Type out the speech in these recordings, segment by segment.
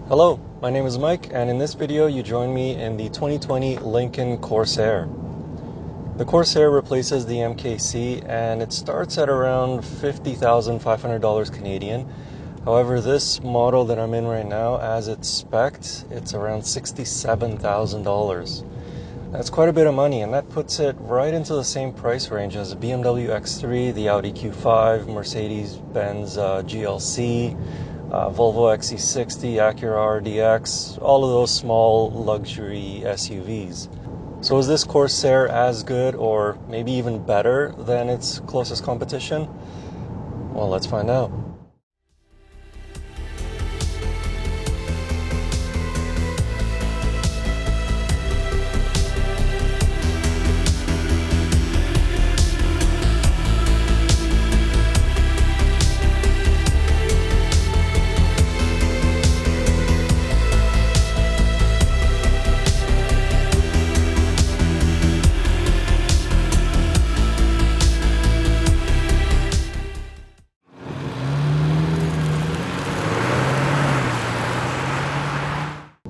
Hello, my name is Mike, and in this video you join me in the 2020 Lincoln Corsair. The Corsair replaces the MKC and it starts at around $50,500 Canadian. However, this model that I'm in right now, as it's spec'd, it's around $67,000. That's quite a bit of money, and that puts it right into the same price range as the BMW X3, the Audi Q5, Mercedes-Benz GLC, Volvo XC60, Acura RDX, all of those small luxury SUVs. So is this Corsair as good or maybe even better than its closest competition? Well, let's find out.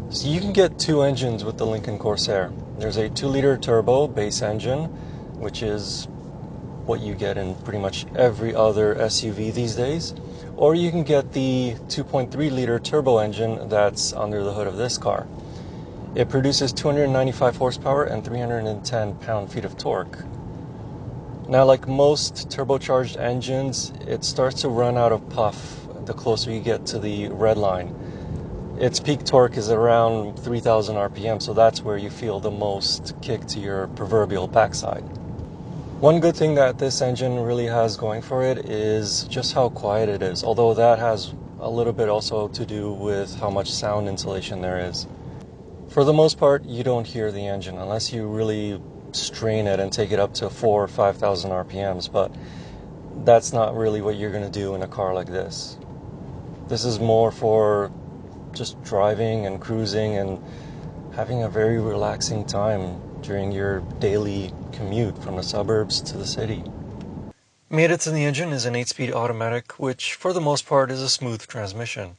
So you can get two engines with the Lincoln Corsair. There's a 2-liter turbo base engine, which is what you get in pretty much every other SUV these days. Or you can get the 2.3-liter turbo engine that's under the hood of this car. It produces 295 horsepower and 310 pound-feet of torque. Now, like most turbocharged engines, it starts to run out of puff the closer you get to the red line. Its peak torque is around 3,000 RPM, so that's where you feel the most kick to your proverbial backside. One good thing that this engine really has going for it is just how quiet it is, although that has a little bit also to do with how much sound insulation there is. For the most part, you don't hear the engine unless you really strain it and take it up to 4,000 or 5,000 RPMs, but that's not really what you're going to do in a car like this. This is more for just driving and cruising and having a very relaxing time during your daily commute from the suburbs to the city. Made to the engine is an 8-speed automatic, which for the most part is a smooth transmission.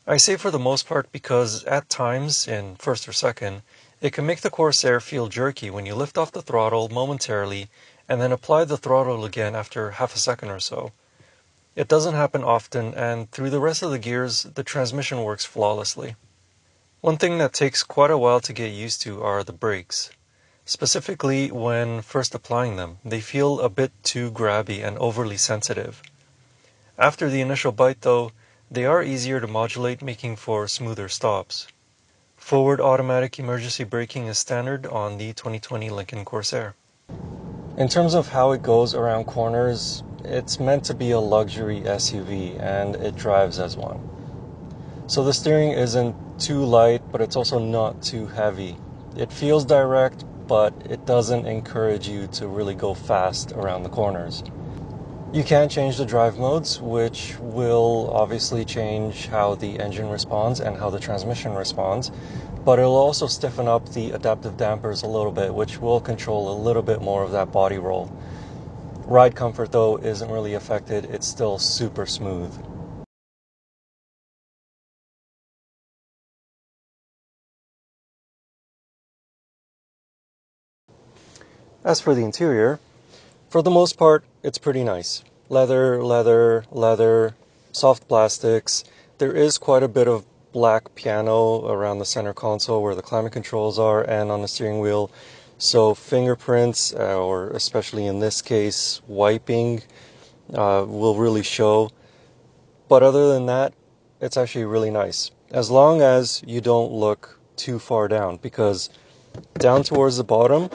I say for the most part because at times, in first or second, it can make the Corsair feel jerky when you lift off the throttle momentarily and then apply the throttle again after half a second or so. It doesn't happen often, and through the rest of the gears, the transmission works flawlessly. One thing that takes quite a while to get used to are the brakes. Specifically, when first applying them, they feel a bit too grabby and overly sensitive. After the initial bite though, they are easier to modulate, making for smoother stops. Forward automatic emergency braking is standard on the 2020 Lincoln Corsair. In terms of how it goes around corners, it's meant to be a luxury SUV, and it drives as one. So the steering isn't too light, but it's also not too heavy. It feels direct, but it doesn't encourage you to really go fast around the corners. You can change the drive modes, which will obviously change how the engine responds and how the transmission responds, but it'll also stiffen up the adaptive dampers a little bit, which will control a little bit more of that body roll. Ride comfort, though, isn't really affected. It's still super smooth. As for the interior, for the most part, it's pretty nice. Leather, soft plastics. There is quite a bit of black piano around the center console where the climate controls are and on the steering wheel. So fingerprints, or especially in this case, wiping, will really show. But other than that, it's actually really nice. As long as you don't look too far down, because down towards the bottom,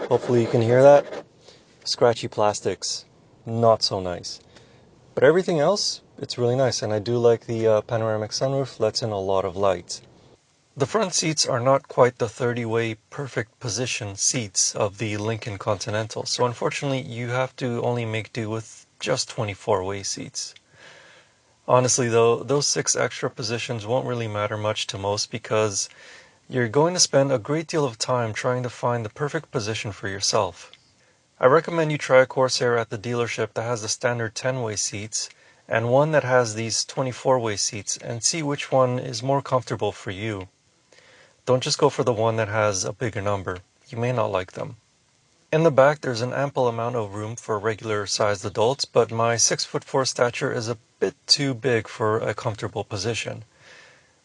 hopefully you can hear that, scratchy plastics, not so nice. But everything else, it's really nice, and I do like the panoramic sunroof, lets in a lot of light. The front seats are not quite the 30-way perfect position seats of the Lincoln Continental, so unfortunately you have to only make do with just 24-way seats. Honestly though, those 6 extra positions won't really matter much to most because you're going to spend a great deal of time trying to find the perfect position for yourself. I recommend you try a Corsair at the dealership that has the standard 10-way seats and one that has these 24-way seats, and see which one is more comfortable for you. Don't just go for the one that has a bigger number. You may not like them. In the back, there's an ample amount of room for regular-sized adults, but my 6'4" stature is a bit too big for a comfortable position.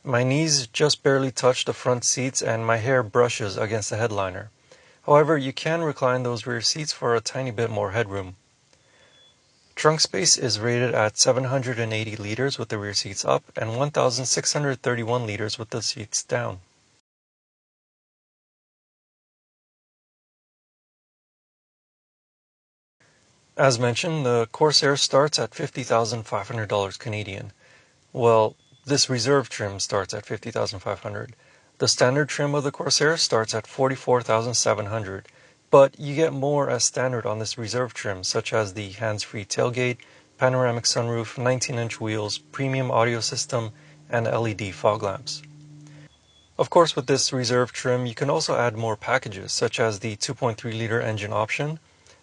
My knees just barely touch the front seats and my hair brushes against the headliner. However, you can recline those rear seats for a tiny bit more headroom. Trunk space is rated at 780 liters with the rear seats up and 1,631 liters with the seats down. As mentioned, the Corsair starts at $50,500 Canadian. Well, this reserve trim starts at $50,500. The standard trim of the Corsair starts at $44,700, but you get more as standard on this reserve trim, such as the hands-free tailgate, panoramic sunroof, 19-inch wheels, premium audio system, and LED fog lamps. Of course, with this reserve trim, you can also add more packages, such as the 2.3-liter engine option,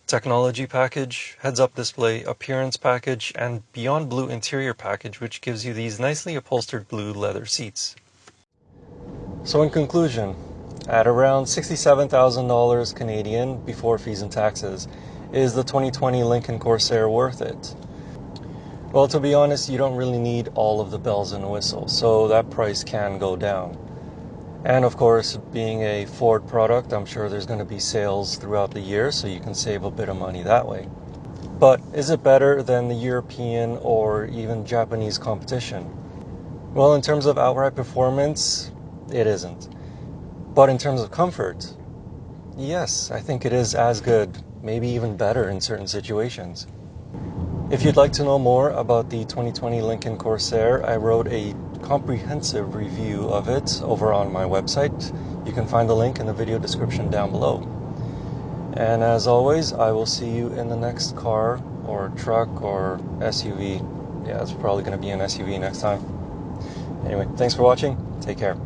technology package, heads-up display, appearance package, and beyond blue interior package, which gives you these nicely upholstered blue leather seats. So in conclusion, at around $67,000 Canadian before fees and taxes, is the 2020 Lincoln Corsair worth it? Well, to be honest, you don't really need all of the bells and whistles, so that price can go down. And of course, being a Ford product, I'm sure there's going to be sales throughout the year, so you can save a bit of money that way. But is it better than the European or even Japanese competition? Well, in terms of outright performance, it isn't. But in terms of comfort, yes, I think it is as good, maybe even better in certain situations. If you'd like to know more about the 2020 Lincoln Corsair, I wrote a comprehensive review of it over on my website. You can find the link in the video description down below. And as always, I will see you in the next car or truck or SUV. Yeah, it's probably going to be an SUV next time. Anyway, thanks for watching. Take care.